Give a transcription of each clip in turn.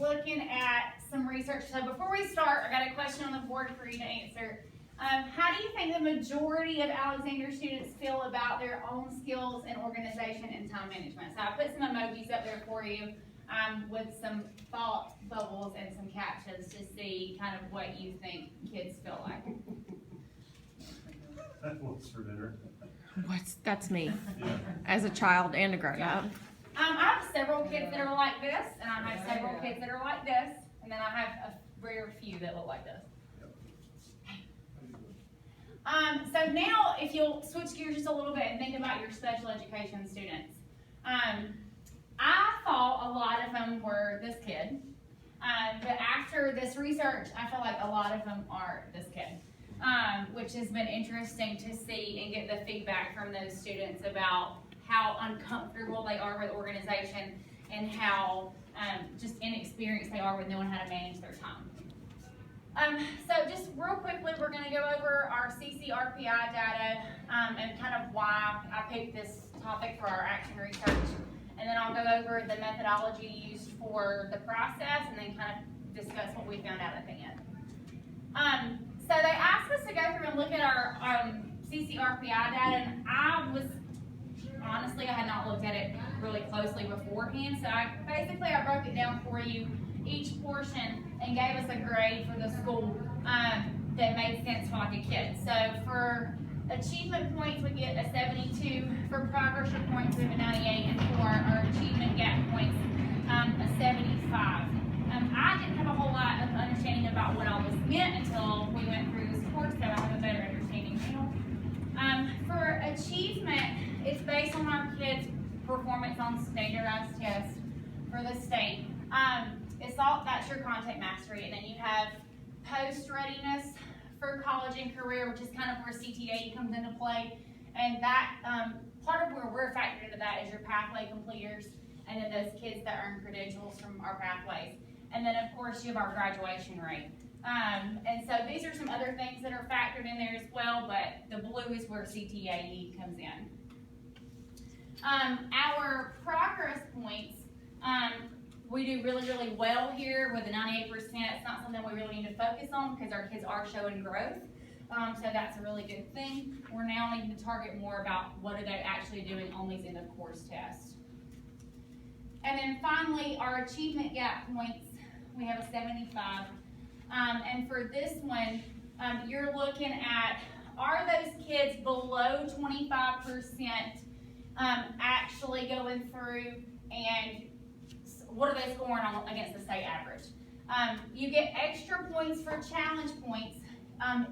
looking at some research. So before we start, I got a question on the board for you to answer. How do you think the majority of Alexander students feel about their own skills in organization and time management? So I put some emojis up there for you with some thought bubbles and some captions to see kind of what you think kids feel like. What's for dinner? That's me, Yeah. as a child and a grown-up. I have several kids that are like this, and I have several kids that are like this, and then I have a very few that look like this. So now, if you'll switch gears just a little bit and think about your special education students. I thought a lot of them were this kid, but after this research, I feel like a lot of them are this kid, which has been interesting to see and get the feedback from those students about how uncomfortable they are with organization and how just inexperienced they are with knowing how to manage their time. So just real quickly, we're going to go over our CCRPI data and kind of why I picked this topic for our action research. And then I'll go over the methodology used for the process and then kind of discuss what we found out at the end. So they asked us to go through and look at our CCRPI data, and I had not looked at it really closely beforehand. So I broke it down for you, each portion, and gave us a grade for the school that made sense for like a kid. So for achievement points, we get a 72. For progression points, we have a 98. And for our achievement gap points, a 75. I didn't have a whole lot of understanding about what all this meant until we went through this course, so I have a better understanding now. For achievement, it's based on our kids' performance on standardized tests for the state. That's your content mastery, and then you have post readiness for college and career, which is kind of where CTAE comes into play, and that part of where we're factored into that is your pathway completers, and then those kids that earn credentials from our pathways, and then of course you have our graduation rate. And so these are some other things that are factored in there as well, but the blue is where CTAE comes in. Our progress points, we do really, really well here with a 98%. It's not something we really need to focus on because our kids are showing growth. So that's a really good thing. We're now needing to target more about what are they actually doing on these end of course tests. And then finally, our achievement gap points, we have a 75. And for this one, you're looking at, are those kids below 25% actually going through, and what are they scoring on against the state average? You get extra points for challenge points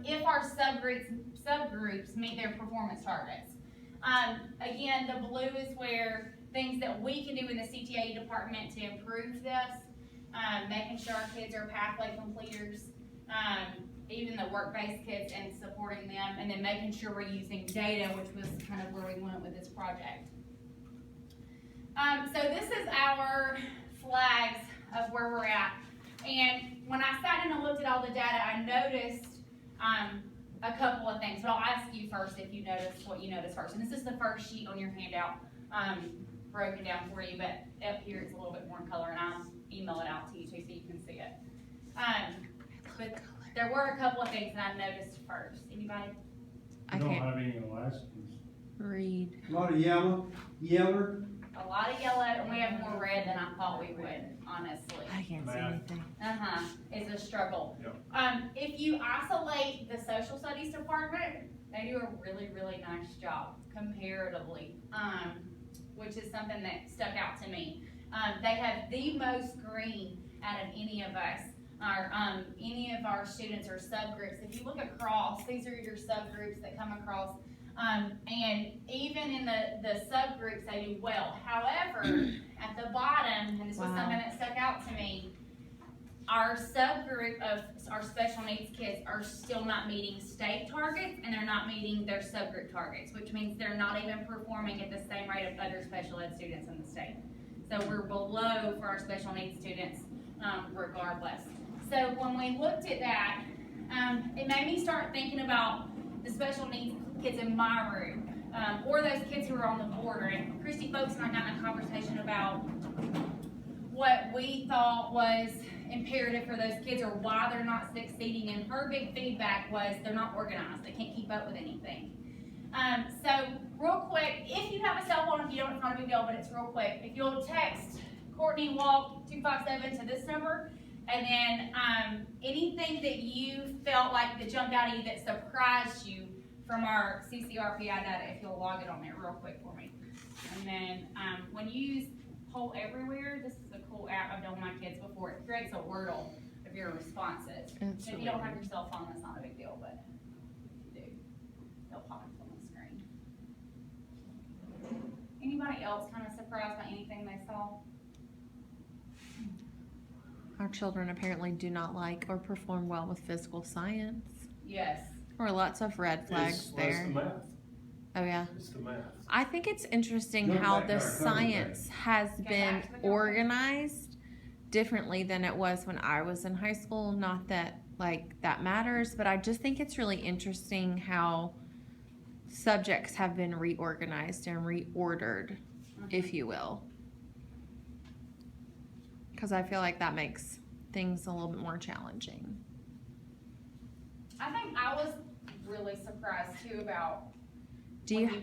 if our subgroups meet their performance targets. Again, the blue is where things that we can do in the CTAE department to improve this, making sure our kids are pathway completers, even the work-based kids, and supporting them, and then making sure we're using data, which was kind of where we went with this project. So this is our flags of where we're at. And when I sat in and looked at all the data, I noticed a couple of things. But I'll ask you first if you noticed what you noticed first. And this is the first sheet on your handout, broken down for you. But up here it's a little bit more in color, and I'll email it out to you too so you can see it. But there were a couple of things that I noticed first. Anybody? I Don't can't have any elasticity. read. A lot of yeller. A lot of yellow, and we have more red than I thought we would, honestly. I can't see Math. anything. It's a struggle. Yep. If you isolate the social studies department, they do a really, really nice job comparatively, which is something that stuck out to me. They have the most green out of any of us. Any of our students or subgroups. If you look across, these are your subgroups that come across. And even in the subgroups, they do well. However, at the bottom, and this was something that stuck out to me, our subgroup of our special needs kids are still not meeting state targets, and they're not meeting their subgroup targets, which means they're not even performing at the same rate of other special ed students in the state. So we're below for our special needs students regardless. So when we looked at that, it made me start thinking about the special needs kids in my room, or those kids who are on the border. And Christy Folks and I got in a conversation about what we thought was imperative for those kids or why they're not succeeding. And her big feedback was they're not organized. They can't keep up with anything. So real quick, if you have a cell phone, if you don't, it's not a big deal, but it's real quick. If you'll text Courtney Walk 257 to this number, and then anything that you felt like that jumped out at you that surprised you from our CCRPI data, if you'll log it on there real quick for me. And then when you use Poll Everywhere, this is a cool app I've done with my kids before. It creates a Wordle of your responses. It's If you don't have your cell phone, that's not a big deal, but if you do, they'll pop up on the screen. Anybody else kind of surprised by anything they saw? Our children apparently do not like or perform well with physical science. Yes. Or lots of red flags It's there. the math. Oh yeah. It's the math. I think it's interesting Go how back to the our cover science has Go been back to the cover. organized differently than it was when I was in high school. Not that like that matters, but I just think it's really interesting how subjects have been reorganized and reordered, if you will. Because I feel like that makes things a little bit more challenging. I think I was really surprised too about Do when you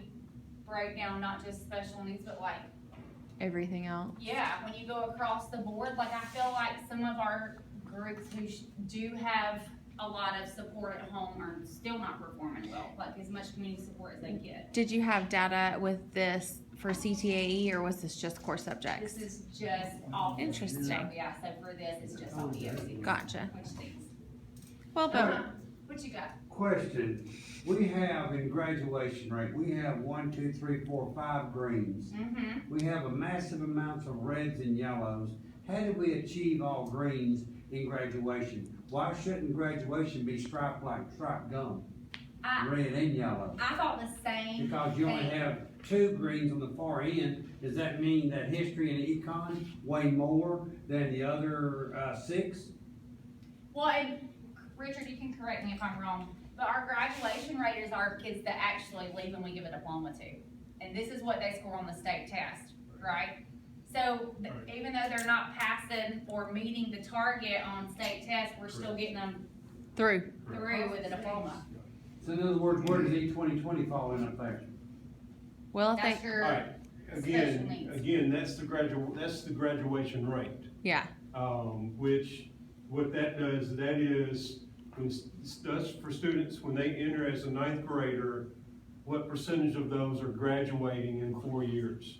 break down not just special needs, but like, everything else? yeah, when you go across the board, like I feel like some of our groups who do have a lot of support at home are still not performing well, like as much community support as they get. Did you have data with this for CTAE or was this just core subjects? This is just all. Interesting. Yeah, so for this, it's just all EOC. Gotcha. Which stinks. Well, but What you got? Question, we have in graduation rate, we have 1, 2, 3, 4, 5 greens. Mm-hmm. We have a massive amounts of reds and yellows. How did we achieve all greens in graduation? Why shouldn't graduation be striped like striped gum, red and yellow? I thought the same. Because you only have 2 greens on the far end, does that mean that history and econ weigh more than the other 6? Well, and Richard, you can correct me if I'm wrong, but our graduation rate is our kids that actually leave and we give a diploma to. And this is what they score on the state test, right? So even though they're not passing or meeting the target on state tests, we're still getting them through. through with a diploma. So in other words, where does E2020 fall in up there? Well, if That's they, your, Alright, Special needs. again, that's the graduation rate. yeah, Which, what that does, that is, does for students, when they enter as a 9th grader, what percentage of those are graduating in 4 years?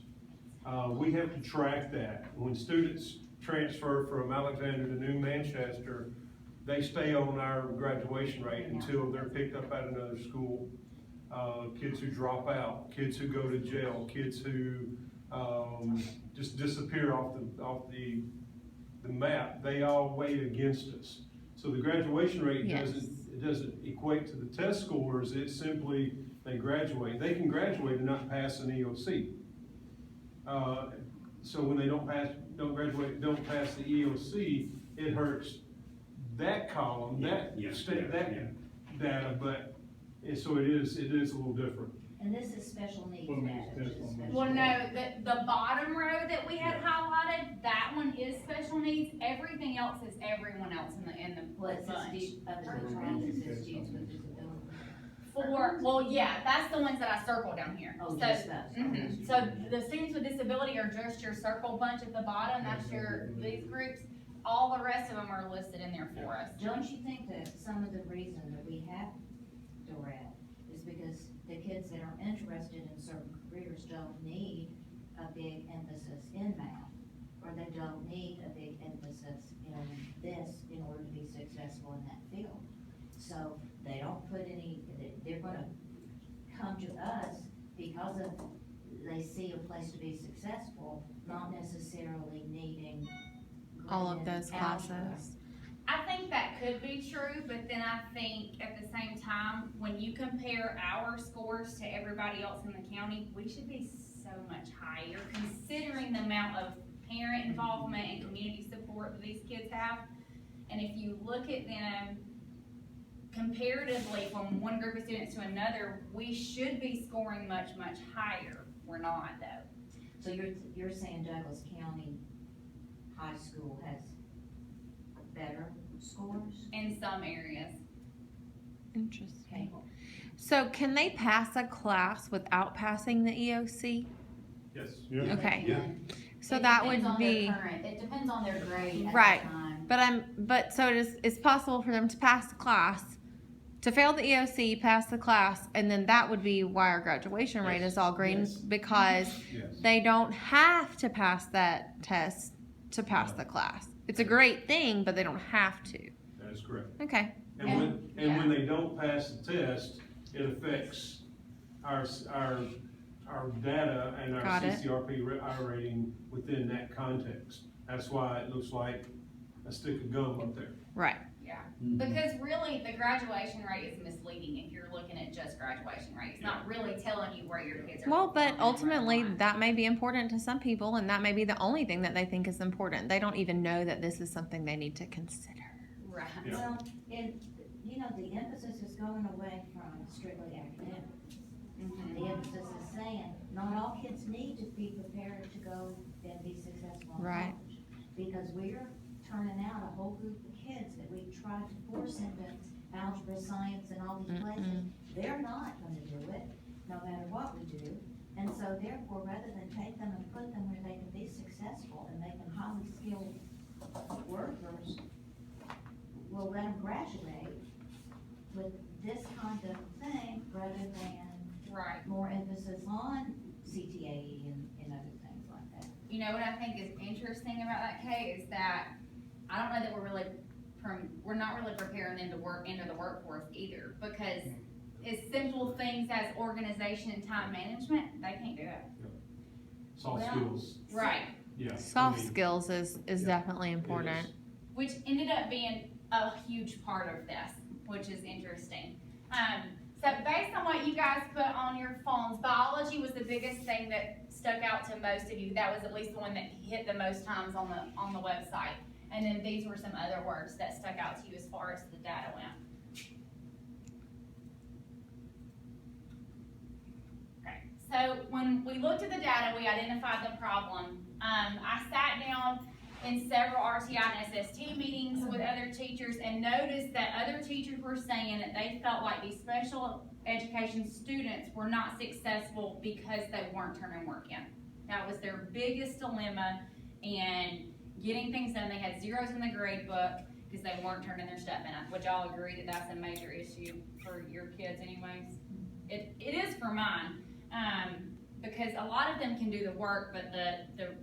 We have to track that. When students transfer from Alexander to New Manchester, they stay on our graduation rate until they're picked up at another school. Kids who drop out, kids who go to jail, kids who just disappear off the map, they all weigh against us. So the graduation rate Yes. doesn't equate to the test scores, it's simply they graduate. They can graduate and not pass an EOC. So when they don't pass the EOC, it hurts that column, that data, but so it is a little different. And this is special needs Well, data. it's which is special special well, needs. no, the bottom row that we had highlighted, that one is special needs. Everything else is everyone else in the Well, it says bunch. under the triangle, it says students with disabilities. Well, yeah, that's the ones that I circled down here. Oh, So, just those. mhm. So the students with disability are just your circle bunch at the bottom, that's these groups. All the rest of them are listed in there for us. Don't you think that some of the reason that we have Doral is because the kids that are interested in certain careers don't need a big emphasis in math, or they don't need a big emphasis in this in order to be successful in that field? So they don't put they're gonna come to us because of, they see a place to be successful, not necessarily needing all of great those algebra. classes. I think that could be true, but then I think at the same time, when you compare our scores to everybody else in the county, we should be so much higher considering the amount of parent involvement and community support that these kids have. And if you look at them comparatively from one group of students to another, we should be scoring much, much higher. We're not though. So you're saying Douglas County high school has better scores. In some areas. Interesting. So can they pass a class without passing the EOC? Yes. Okay. Yeah. So It that depends would on their be, current- It depends on their grade at Right. the time. but so it's possible for them to pass the class, to fail the EOC, pass the class, and then that would be why our graduation rate is all green, Yes. because Yes. they don't have to pass that test to pass No. the class. It's a great thing, but they don't have to. That is correct. Okay. And when they don't pass the test, it affects our data and our Got it. CCRP rating within that context. That's why it looks like a stick of gum up there. Right. Yeah. Mhm. Because really, the graduation rate is misleading if you're looking at just graduation rate. It's not really telling you where your kids are. Well, but performing ultimately, right. that may be important to some people, and that may be the only thing that they think is important. They don't even know that this is something they need to consider. Right. Yeah. Well, and, the emphasis is going away from strictly academic. Mhm. The emphasis is saying, not all kids need to be prepared to go and be successful in Right. college. Because we're turning out a whole group of kids that we tried to force into algebra, science, and all these places. They're not gonna do it, no matter what we do. And so therefore, rather than take them and put them where they can be successful and make them highly skilled workers, we'll let them graduate with this kind of thing rather than Right. more emphasis on CTAE and other things like that. You know what I think is interesting about that, Kay, is that I don't know that we're not really preparing them to work into the workforce either, because as simple things as organization and time management, they can't do it. Soft Well, skills, Right. yeah. Soft I mean, skills is Yeah, definitely it important. is. Which ended up being a huge part of this, which is interesting. So based on what you guys put on your phones, biology was the biggest thing that stuck out to most of you. That was at least the one that hit the most times on the website. And then these were some other words that stuck out to you as far as the data went. Okay, so when we looked at the data, we identified the problem. I sat down in several RTI and SST meetings with other teachers and noticed that other teachers were saying that they felt like these special education students were not successful because they weren't turning work in. That was their biggest dilemma in getting things done. They had zeros in the grade book because they weren't turning their stuff in. Would y'all agree that that's a major issue for your kids anyways? It is for mine, because a lot of them can do the work, but the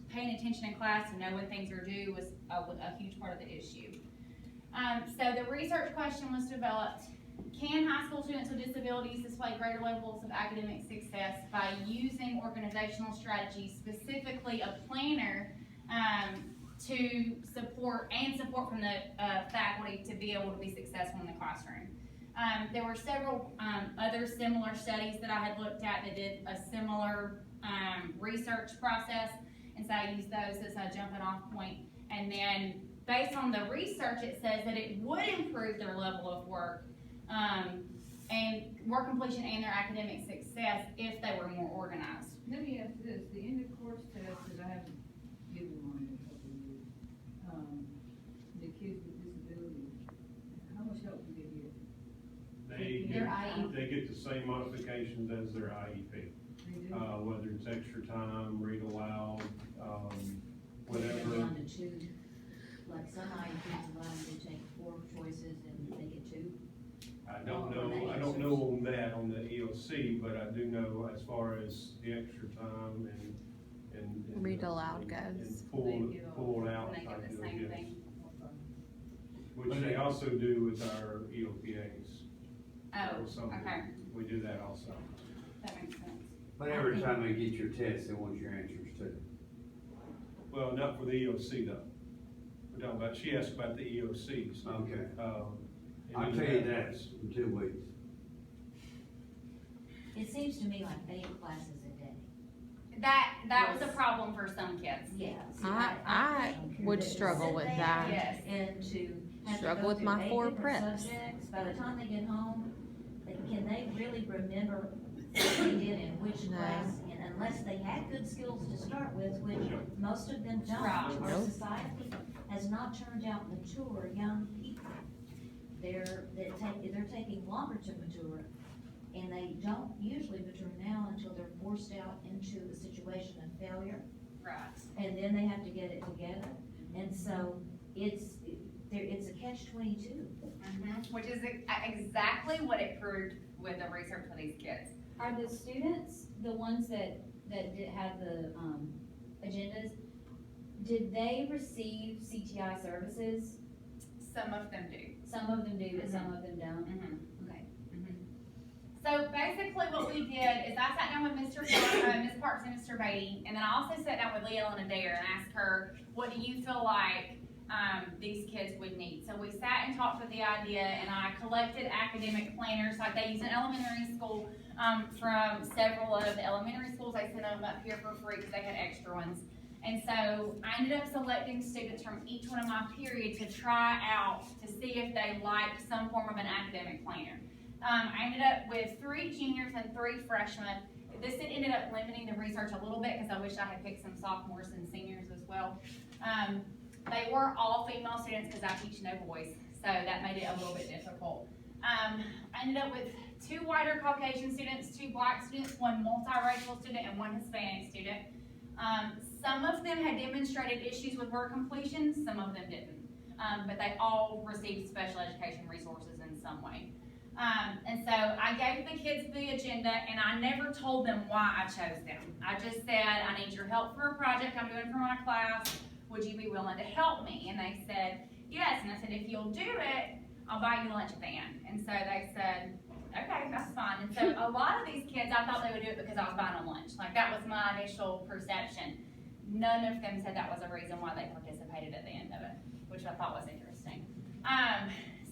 paying attention in class and know when things are due was a huge part of the issue. So the research question was developed: can high school students with disabilities display greater levels of academic success by using organizational strategies, specifically a planner, to support from the faculty to be able to be successful in the classroom? There were several other similar studies that I had looked at that did a similar research process. And so I use those as a jumping off point. And then based on the research, it says that it would improve their level of work and work completion and their academic success if they were more organized. Let me ask this, the end of course test, because I haven't given one in a couple of years, the kids with disabilities, how much help do they get? Their IEP. They get the same modifications as their IEP. They do? Whether it's extra time, read aloud, Maybe whatever. on the two, like some IEPs allow them to take 4 choices and they get 2. I don't know on that, on the EOC, but I do know as far as the extra time and. Read aloud and goes. pull out And they type get the deal, same yes. thing. Which they also do with our EOPAs. Oh, So okay, We do that also. that makes sense. But every time they get your test, they want your answers too. Well, not for the EOC though. We're talking about, she asked about the EOCs. Okay. And I'll then tell you that in 2 weeks. It seems to me like 8 classes a day. That was a problem for some kids. Yeah. see, I would to struggle sit with there that. Yes. And to have to Struggle go with through my 8 4 different preps. subjects. By the time they get home, can they really remember what they did in which No. class in unless they had good skills to start with, which most of them don't. Right. Our Nope. society has not turned out mature young people. They're taking longer to mature, and they don't usually mature now until they're forced out into a situation of failure, Right. and then they have to get it together. And so it's a catch-22. Which is exactly what it proved with the research for these kids. Are the students, the ones that did have the, agendas, did they receive CTI services? Some of them do. Some of them do, but some of them don't? Mhm. Okay. So basically what we did is I sat down with Ms. Parks and Mr. Beatty, and then I also sat down with Leah Ellen Adair and asked her, what do you feel like these kids would need? So we sat and talked with the idea, and I collected academic planners like they use in elementary school from several of the elementary schools. I sent them up here for free because they had extra ones. And so I ended up selecting students from each one of my periods to try out to see if they liked some form of an academic planner. I ended up with 3 juniors and 3 freshmen. This ended up limiting the research a little bit because I wish I had picked some sophomores and seniors as well. They were all female students because I teach no boys, so that made it a little bit difficult. I ended up with 2 white or Caucasian students, 2 black students, 1 multiracial student, and 1 Hispanic student. Some of them had demonstrated issues with word completion, some of them didn't. But they all received special education resources in some way. And so I gave the kids the agenda, and I never told them why I chose them. I just said, I need your help for a project I'm doing for my class. Would you be willing to help me? And they said, yes. And I said, if you'll do it, I'll buy you lunch at the end. And so they said, okay, that's fine. And so a lot of these kids, I thought they would do it because I was buying them lunch. Like, that was my initial perception. None of them said that was a reason why they participated at the end of it, which I thought was interesting.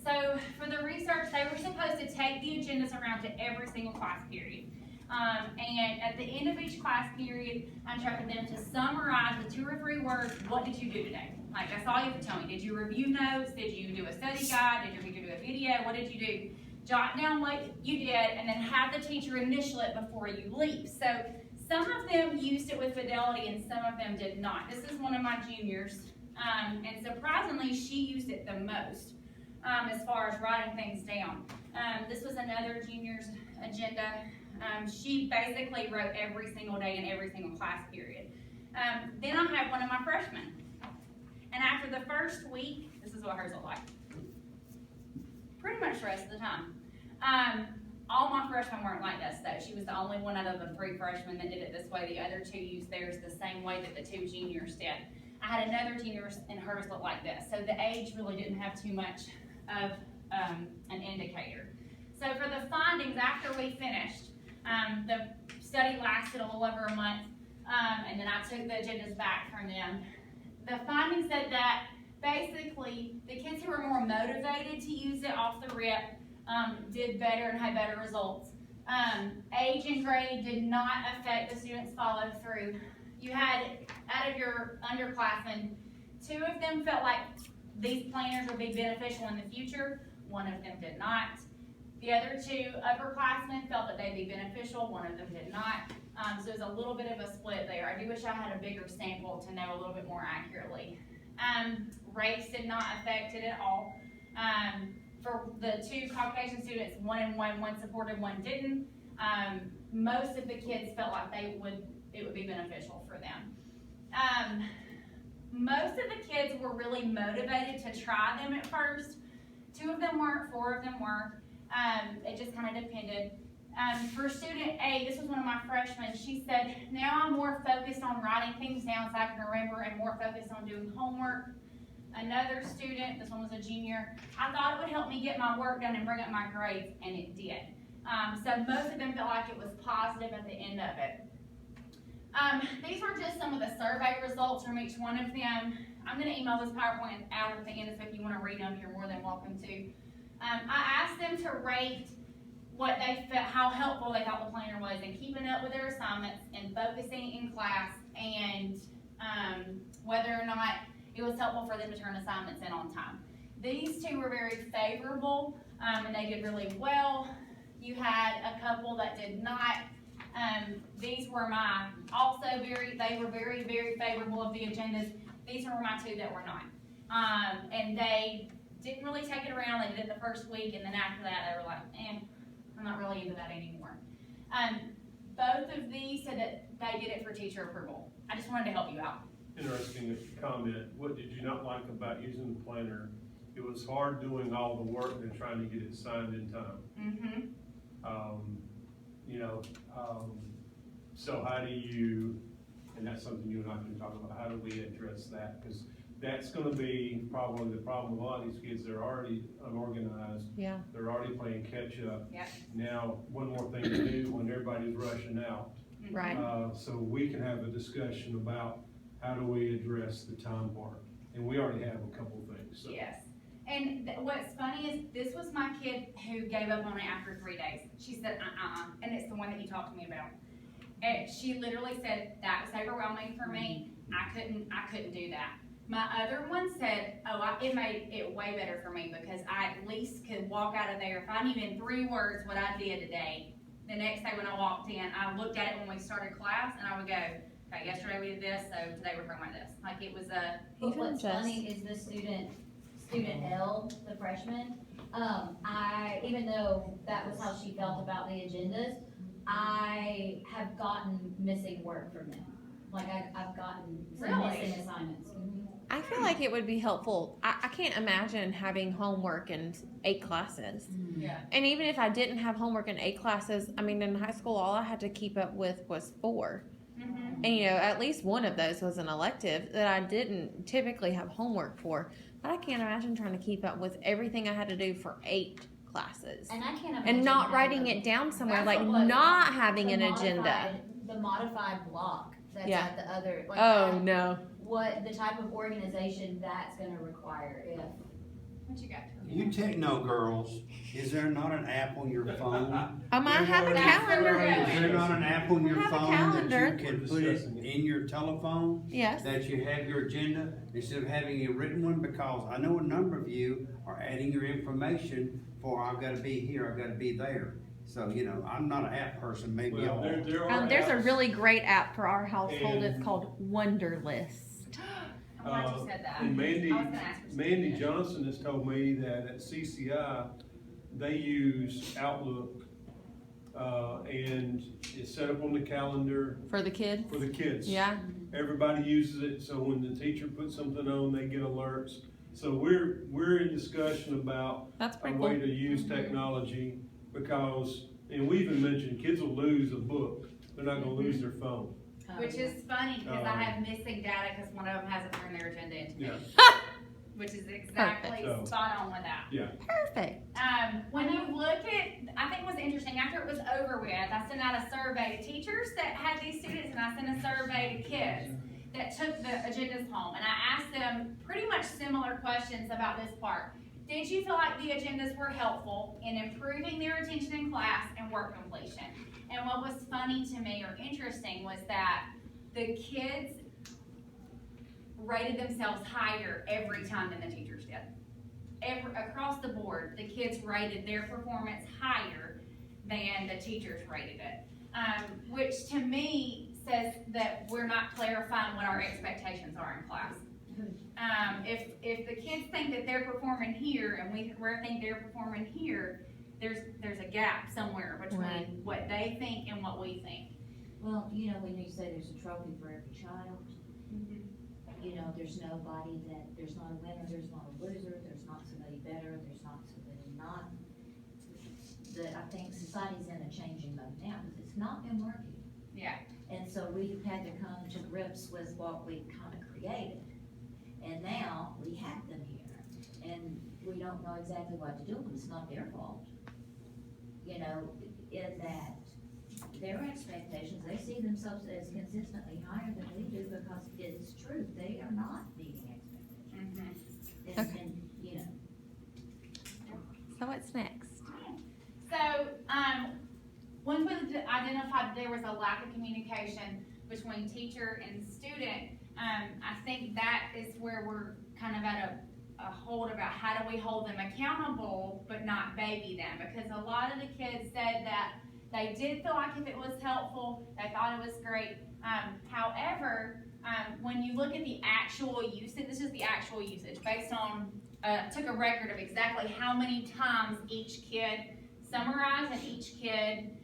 So for the research, they were supposed to take the agendas around to every single class period. And at the end of each class period, I instructed them to summarize with 2 or 3 words, what did you do today? Like, that's all you have to tell me. Did you review notes? Did you do a study guide? Did your teacher do a video? What did you do? Jot down what you did, and then have the teacher initial it before you leave. So some of them used it with fidelity, and some of them did not. This is one of my juniors, and surprisingly, she used it the most. As far as writing things down. This was another junior's agenda. She basically wrote every single day in every single class period. Then I had one of my freshmen. And after the first week, this is what hers looked like. Pretty much the rest of the time. All my freshmen weren't like this though. She was the only one out of the 3 freshmen that did it this way. The other 2 used theirs the same way that the 2 juniors did. I had another junior and hers looked like this. So the age really didn't have too much of an indicator. So for the findings, after we finished, the study lasted a little over a month, and then I took the agendas back from them. The findings said that basically the kids who were more motivated to use it off the rip did better and had better results. Age and grade did not affect the students' follow through. You had, out of your underclassmen, 2 of them felt like these planners would be beneficial in the future. 1 of them did not. The other 2 upperclassmen felt that they'd be beneficial. 1 of them did not. So it was a little bit of a split there. I do wish I had a bigger sample to know a little bit more accurately. Race did not affect it at all. For the 2 Caucasian students, 1 and 1 supported, 1 didn't. Most of the kids felt like it would be beneficial for them. Most of the kids were really motivated to try them at first. 2 of them weren't, 4 of them were. It just kind of depended. For student A, this was one of my freshmen, she said, now I'm more focused on writing things down so I can remember and more focused on doing homework. Another student, this one was a junior, I thought it would help me get my work done and bring up my grades, and it did. So most of them felt like it was positive at the end of it. These were just some of the survey results from each one of them. I'm going to email this PowerPoint out at the end, so if you want to read them, you're more than welcome to. I asked them to rate what they felt, how helpful they thought the planner was in keeping up with their assignments and focusing in class, and whether or not it was helpful for them to turn assignments in on time. These 2 were very favorable, and they did really well. You had a couple that did not These were they were very, very favorable of the agendas. These were my two that were not. And they didn't really take it around. They did it the first week, and then after that, they were like, I'm not really into that anymore. Both of these said that they did it for teacher approval. I just wanted to help you out. Interesting comment. What did you not like about using the planner? It was hard doing all the work and trying to get it signed in time. Mm-hmm. So how do you, and that's something you and I can talk about, how do we address that? Because that's gonna be probably the problem with a lot of these kids. They're already unorganized. Yeah. They're already playing catch up. Yep. Now, one more thing to do when everybody's rushing out. Right. So we can have a discussion about how do we address the time part? And we already have a couple things, so. Yes. And what's funny is this was my kid who gave up on it after 3 days. She said, and it's the one that you talked to me about. And she literally said, that was overwhelming for me. I couldn't do that. My other one said, it made it way better for me because I at least could walk out of there. If I knew in 3 words what I did today, the next day when I walked in, I looked at it when we started class and I would go, okay, yesterday we did this, so today we're talking about this. Like it was a. But Even what's just- funny is the student L, the freshman, even though that was how she felt about the agendas, I have gotten missing work from them. Like I've gotten some Really? missing assignments. I feel like it would be helpful. I can't imagine having homework in 8 classes. Yeah. And even if I didn't have homework in 8 classes, I mean, in high school, all I had to keep up with was 4. Mm-hmm. And, at least one of those was an elective that I didn't typically have homework for. But I can't imagine trying to keep up with everything I had to do for 8 classes. And I can't imagine. And not having writing it down somewhere, That's like what blows me not away. having an agenda. The modified block that's Yeah. at the other, like. Oh, that- no. What, the type of organization that's gonna require if. What you got? You techno girls, is there not an app on your phone? I might have a That's where we're calendar. going. Is there not an app on your I have a phone that calendar. you can put it in your telephone? Yes. That you have your agenda instead of having a written one? Because I know a number of you are adding your information for I've gotta be here, I've gotta be there. So, I'm not an app person, maybe Well, y'all. there are There's a apps. really great app for our household. It's And- called Wonderlist. I'm glad you said that. And Mandy, I was gonna ask for Mandy something. Johnson has told me that at CCI, they use Outlook, and it's set up on the calendar For the kids? for the kids. Yeah. Everybody uses it, so when the teacher puts something on, they get alerts. So we're in discussion about That's a pretty way cool. to use technology because, and we even mentioned, kids will lose a book, they're not gonna lose their phone. Which is funny because I Um, have missing data because one of them hasn't turned their agenda into me. Yeah. Which is exactly Perfect. spot on with that. Perfect. When you look at, I think what's interesting, after it was over with, I sent out a survey to teachers that had these students and I sent a survey to kids that took the agendas home. And I asked them pretty much similar questions about this part. Did you feel like the agendas were helpful in improving their attention in class and work completion? And what was funny to me or interesting was that the kids rated themselves higher every time than the teachers did. Across the board, the kids rated their performance higher than the teachers rated it. Which to me says that we're not clarifying what our expectations are in class. If the kids think that they're performing here and we think they're performing here, there's a gap somewhere between Right. what they think and what we think. Well, when you say there's a trophy for every child, there's nobody there's not a winner, there's not a loser, there's not somebody better, there's not somebody not. I think society's in a changing mode now, because it's not been working. Yeah. And so we've had to come to grips with what we kind of created. And now we have them here, and we don't know exactly what to do with them. It's not their fault. In that their expectations, they see themselves as consistently higher than we do, because it's true, they are not meeting expectations. Mm-hmm. And So what's next? So, once we identified there was a lack of communication between teacher and student, I think that is where we're kind of at a hold about how do we hold them accountable but not baby them, because a lot of the kids said that They did feel like if it was helpful, they thought it was great. However, when you look at the actual usage, this is the actual usage based on, took a record of exactly how many times each kid summarized and each kid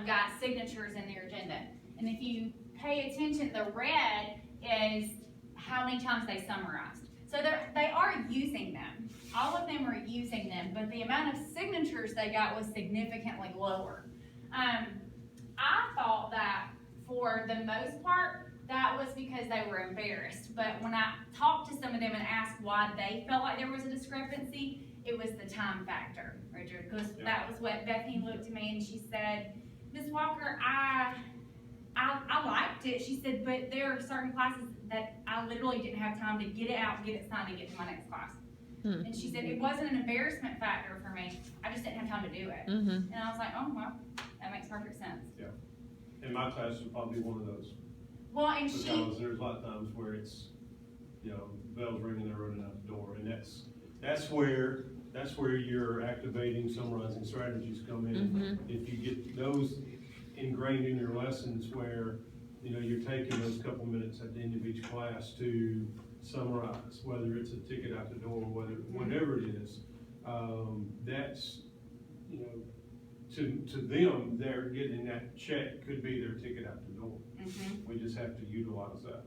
got signatures in their agenda. And if you pay attention, the red is how many times they summarized. So they are using them. All of them are using them, but the amount of signatures they got was significantly lower. I thought that for the most part, that was because they were embarrassed. But when I talked to some of them and asked why they felt like there was a discrepancy, it was the time factor, Richard, because that was what Bethany looked at me and she said, Ms. Walker, I liked it. She said, but there are certain classes that I literally didn't have time to get it out, get it signed, and get to my next class. And she said, it wasn't an embarrassment factor for me. I just didn't have time to do it. And I was like, oh, well, that makes perfect sense. And my class would probably be one of those. Well, and she, Because there's a lot of times where it's, bells ringing, they're running out the door, and that's where your activating, summarizing strategies come in. If you get those ingrained in your lessons where, you're taking those couple minutes at the end of each class to summarize, whether it's a ticket out the door, whatever it is, that's, to them, they're getting that check, could be their ticket out the door. We just have to utilize that.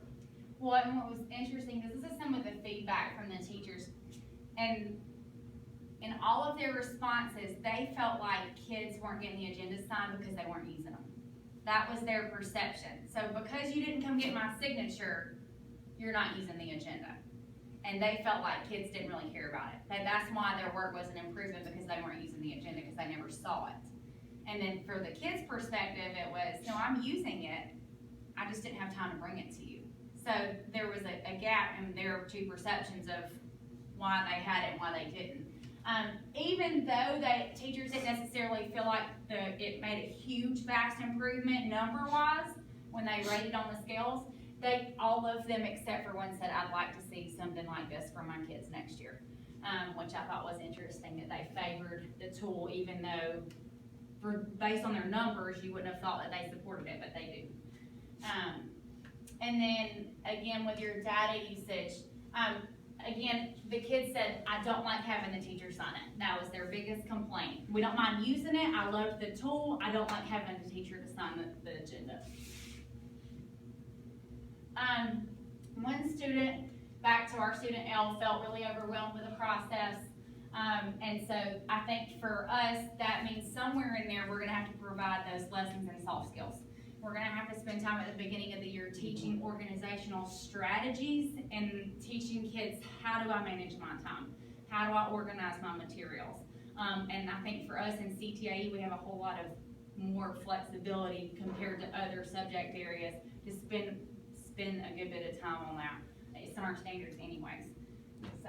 well, and what was interesting, because this is some of the feedback from the teachers, and in all of their responses, they felt like kids weren't getting the agenda signed because they weren't using them. That was their perception. So because you didn't come get my signature, you're not using the agenda. And they felt like kids didn't really care about it. That's why their work was an improvement, because they weren't using the agenda because they never saw it. And then for the kids' perspective, it was, no, I'm using it, I just didn't have time to bring it to you. So there was a gap in their two perceptions of why they had it and why they didn't. Even though teachers didn't necessarily feel like it made a huge, vast improvement number-wise when they rated on the scales, all of them except for one said, I'd like to see something like this for my kids next year, which I thought was interesting that they favored the tool, even though based on their numbers, you wouldn't have thought that they supported it, but they do. And then again, with your data usage, again, the kids said, I don't like having the teacher sign it. That was their biggest complaint. We don't mind using it. I love the tool. I don't like having the teacher to sign the agenda. One student, back to our student L, felt really overwhelmed with the process. And so I think for us, that means somewhere in there, we're gonna have to provide those lessons in soft skills. We're gonna have to spend time at the beginning of the year teaching organizational strategies and teaching kids, how do I manage my time? How do I organize my materials? And I think for us in CTAE, we have a whole lot of more flexibility compared to other subject areas to spend a good bit of time on that. It's in our standards anyways, so.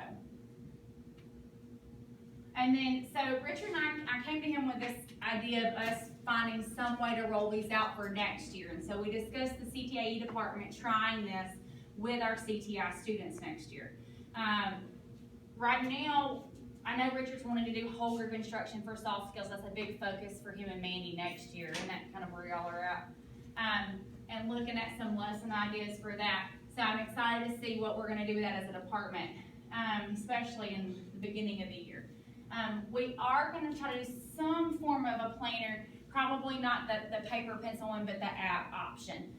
And then, so Richard and I came to him with this idea of us finding some way to roll these out for next year. And so we discussed the CTAE department trying this with our CTI students next year. Right now, I know Richard's wanting to do whole group instruction for soft skills. That's a big focus for him and Mandy next year, and that's kind of where y'all are at. And looking at some lesson ideas for that. So I'm excited to see what we're gonna do with that as a department, especially in the beginning of the year. We are gonna try to do some form of a planner, probably not the paper pencil one, but the app option.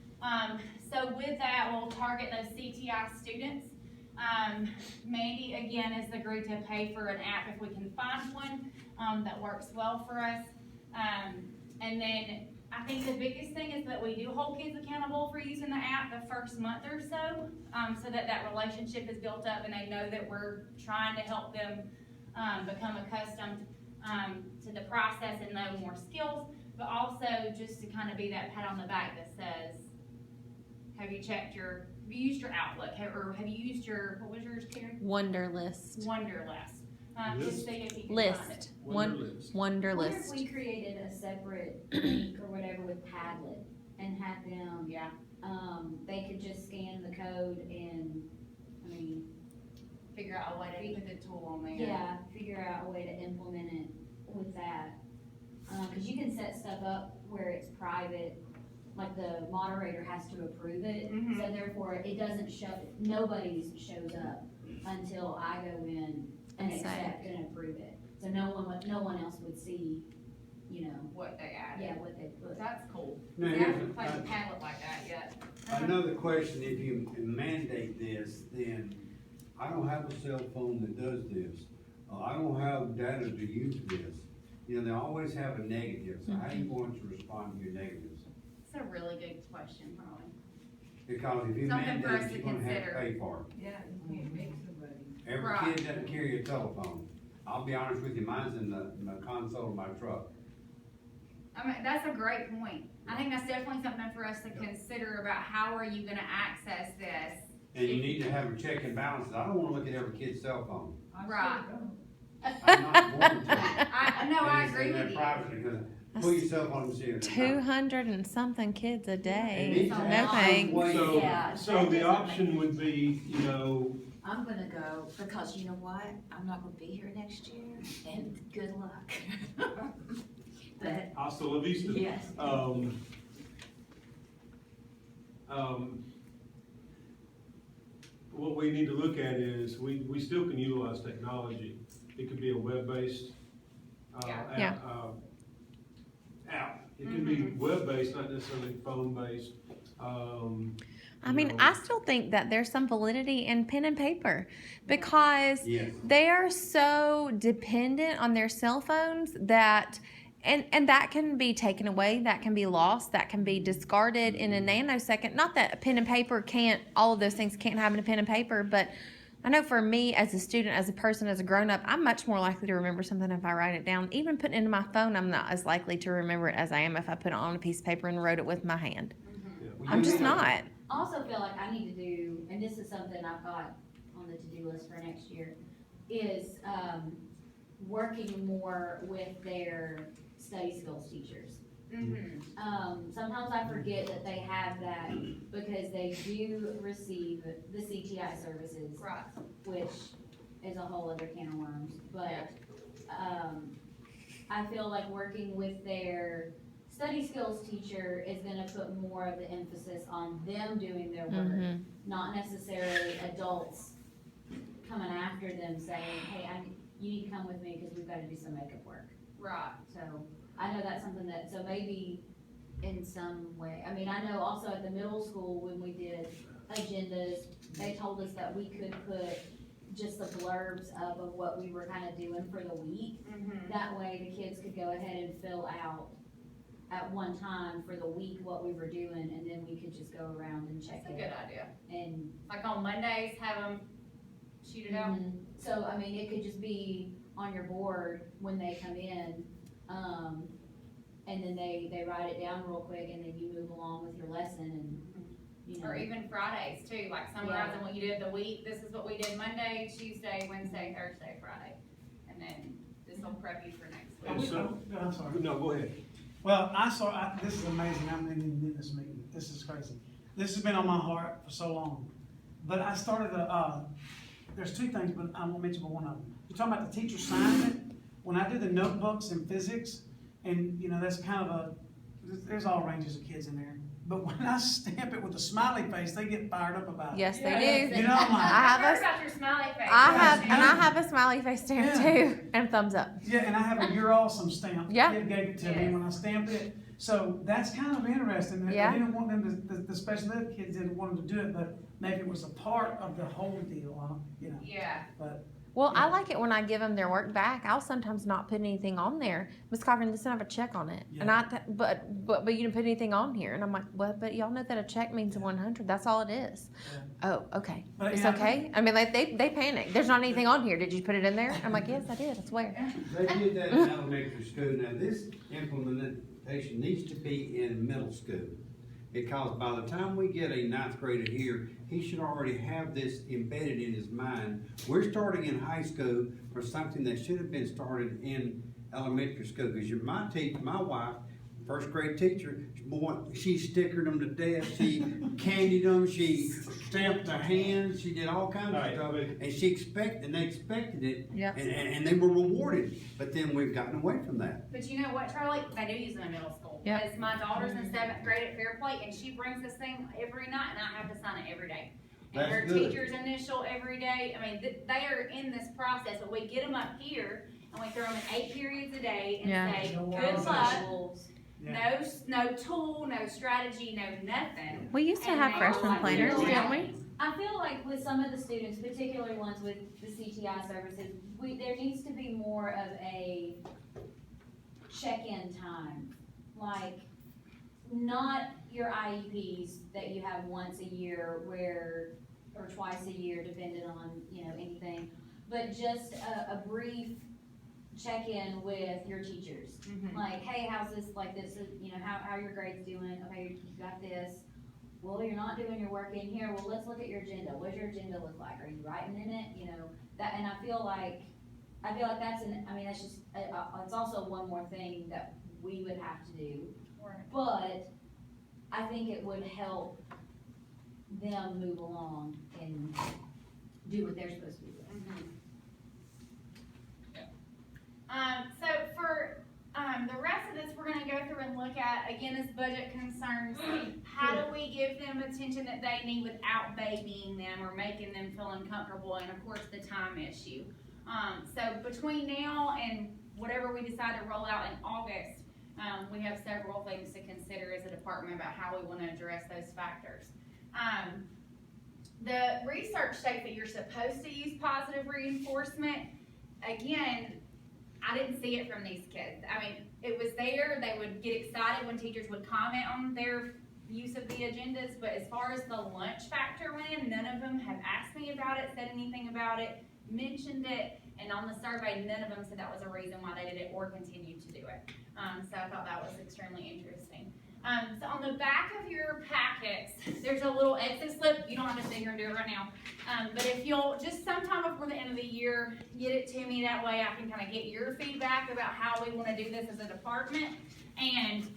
So with that, we'll target those CTI students. Mandy, again, is agreed to pay for an app if we can find one that works well for us. And then I think the biggest thing is that we do hold kids accountable for using the app the first month or so, so that relationship is built up and they know that we're trying to help them become accustomed to the process and know more skills, but also just to kind of be that pat on the back that says, have you used your Outlook, or have you used your, what was yours, Karen? Wonderlist. Wonderlist. Just see if you can find it. List. What if Wonderlist. we created a separate link or whatever with Padlet and had them, they could just scan the code and, Figure out a way to put the tool on there. figure out a way to implement it with that. cause you can set stuff up where it's private, like the moderator has to approve it. Mhm. So therefore, it doesn't show, nobody's shows up until I go in and And say. accept and approve it. So no one else would see, you know, What they added. yeah, what they put. That's cool. Now, I here's haven't played with a- Padlet like that yet. another question, if you mandate this, then I don't have a cell phone that does this. I don't have data to use this. You know, they always have a negative, so how are you going to respond to your negatives? It's a really good question, Ron. Because if you Something for mandate us it, to you're gonna have to consider. pay for it. Yeah, you can't make somebody. Every Right. kid doesn't carry a telephone. I'll be honest with you, mine's in the console of my truck. I mean, that's a great point. I think that's definitely something for us to consider about how are you gonna access this? And you need to have a check and balance. I don't wanna look at every kid's cell phone. I sure Right. don't. I'm not going to. I And agree it's in with you. their privacy, 'cause pull your cell phone and see it. 200 and something kids a It day. needs to No have some thanks. way- So, Yeah, so that the doesn't option make- would be, you know, I'm gonna go, because you know what, I'm not gonna be here next year, and good luck. But, hasta la vista. yes. What we need to look at is, we still can utilize technology. It could be a web-based, Yeah. app. It can be web-based, not necessarily phone-based. I mean, I still think that there's some validity in pen and paper because Yes. they are so dependent on their cell phones that and that can be taken away, that can be lost, that can be discarded in a nanosecond. Not that a pen and paper can't, all of those things can't happen in pen and paper, but I know for me as a student, as a person, as a grown-up, I'm much more likely to remember something if I write it down. Even putting it into my phone, I'm not as likely to remember it as I am if I put it on a piece of paper and wrote it with my hand. Well, I'm you just need to- not. Also feel like I need to do, and this is something I've got on the to-do list for next year, is, working more with their study skills teachers. Sometimes I forget that they have that because they do receive the CTI services, Right. which is a whole other can of worms, but, I feel like working with their study skills teacher is gonna put more of the emphasis on them doing their work, Mhm. not necessarily adults coming after them saying, hey, you need to come with me because we've gotta do some makeup work. Right. So, I know that's something that, so maybe in some way, I mean, I know also at the middle school, when we did agendas, they told us that we could put just the blurbs of what we were kinda doing for the week. That way the kids could go ahead and fill out at one time for the week what we were doing, and then we could just go around and check That's a it. good idea. And Like on Mondays, have them shoot it out. so, I mean, it could just be on your board when they come in, and then they write it down real quick, and then you move along with your lesson, and, you know. Or even Fridays too, like summarizing what you did the week. This is what we did Monday, Tuesday, Wednesday, Thursday, Friday. And then this will prep you for next week. And so, I'm sorry. no, go ahead. Well, this is amazing, I'm in this meeting, this is crazy. This has been on my heart for so long. But I started there's two things, but I won't mention but one of them. You're talking about the teacher signing it. When I do the notebooks in physics, and you know, that's kind of there's all ranges of kids in there. But when I stamp it with a smiley face, they get fired up about it. Yes, Yeah, they do. You know, I'm like, I have heard a, about your smiley face. I have a smiley face stamp Yeah. too, and thumbs up. yeah, and I have a "You're Awesome" stamp. Yeah. Kid gave it to me Yes. when I stamped it. So that's kind of interesting. That Yeah. I didn't want them to, the special ed kids didn't want them to do it, but maybe it was a part of the whole deal, you know, Yeah. but. Well, I like it when I give them their work back. I'll sometimes not put anything on there. Miss Cochran, this doesn't have a check on it, and but you didn't put anything on here, and I'm like, what? But y'all know that a check means 100. That's all it is. Yeah. Oh, okay. But, It's yeah, okay. I mean, like they panic. There's not anything on here. Did you put it in there? I'm like, yes, I did. I swear. They did that in elementary school. Now, this implementation needs to be in middle school. Because by the time we get a ninth grader here, he should already have this embedded in his mind. We're starting in high school for something that should have been started in elementary school. Because my wife, first grade teacher, boy, she stickered them to death, she candied them, she stamped their hands, she did all kinds of Right, stuff. but- And they expected it, Yep. and they were rewarded, but then we've gotten away from that. But you know what, Charlie? They do use them in middle school. Yep. Because my daughter's in 7th grade at Fairplay, and she brings this thing every night, and I have to sign it every day. And That's her good. teachers initial every day. I mean, they are in this process, but we get them up here, and we throw them in 8 periods a day and Yeah. say, No good worries. luck. Yeah. No tool, no strategy, no nothing. We used to And have they freshman all like planners, to do didn't it. we? I feel like with some of the students, particularly ones with the CTI services, there needs to be more of a check-in time. Like, not your IEPs that you have once a year or twice a year, depending on, anything, but just a brief check-in with your teachers. Mhm. Like, hey, how's this, how are your grades doing? Okay, you got this. Well, you're not doing your work in here. Well, let's look at your agenda. What does your agenda look like? Are you writing in it? And I feel like that's just, it's also one more thing that we would have to do. But I think it would help them move along and do what they're supposed to be doing. So for, the rest of this, we're gonna go through and look at, again, as budget concerns, how do we give them attention that they need without babying them or making them feel uncomfortable, and of course, the time issue. So between now and whatever we decide to roll out in August, we have several things to consider as a department about how we wanna address those factors. The research states that you're supposed to use positive reinforcement. Again, I didn't see it from these kids. I mean, it was there, they would get excited when teachers would comment on their use of the agendas, but as far as the lunch factor went in, none of them have asked me about it, said anything about it, mentioned it, and on the survey, none of them said that was a reason why they did it or continued to do it. So I thought that was extremely interesting. So on the back of your packets, there's a little exit slip. You don't have to sit here and do it right now. But if you'll just sometime before the end of the year, get it to me, that way I can kind of get your feedback about how we want to do this as a department. And